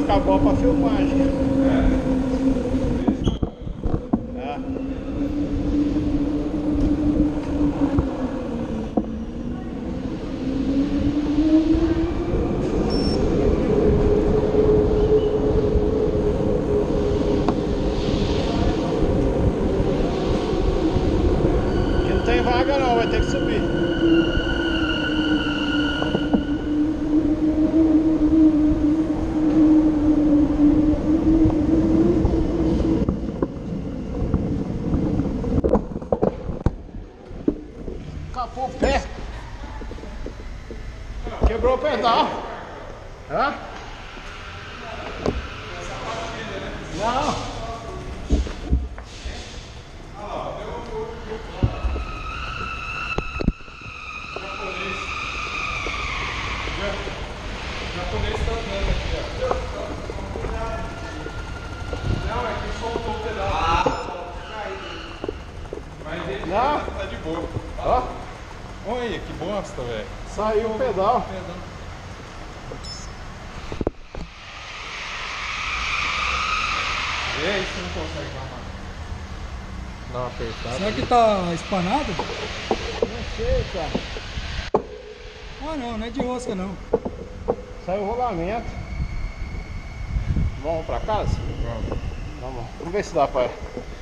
ficar boa pra filmagem. É. Aqui não tem vaga não, vai ter que subir. Capou o pé. Quebrou o pedal. Hã? Não. Japonês tá andando aqui, ó. Não, é que soltou o pedal. Mas ele tá de boa. Ó. Olha que bosta, velho. Saiu o pedal. E aí, você não consegue arrumar? Dá uma apertada. Será que tá espanado? Não sei, cara. Ah não, é de rosca não. Saiu o rolamento. Vamos pra casa? Vamos. Vamos ver se dá pra...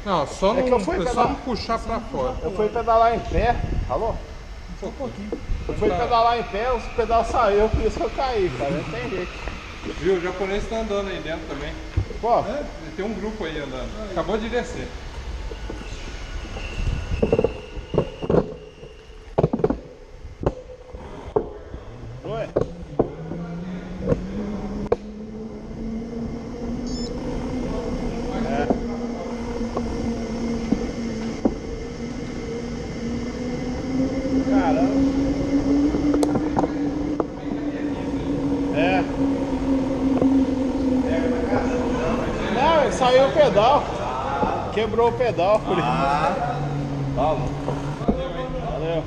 Não, só É que eu fui só pedalar. não puxar pra fora. Eu fui pedalar em pé. Alô? Só um pouquinho. Eu fui pedalar em pé, os pedal saiu, por isso que eu caí, cara. Não tem jeito. Viu, o japonês tá andando aí dentro também. Pô, Tem um grupo aí andando. Acabou de descer. oi. Caramba. É. Não, ele saiu o pedal. Quebrou o pedal por isso. Valeu.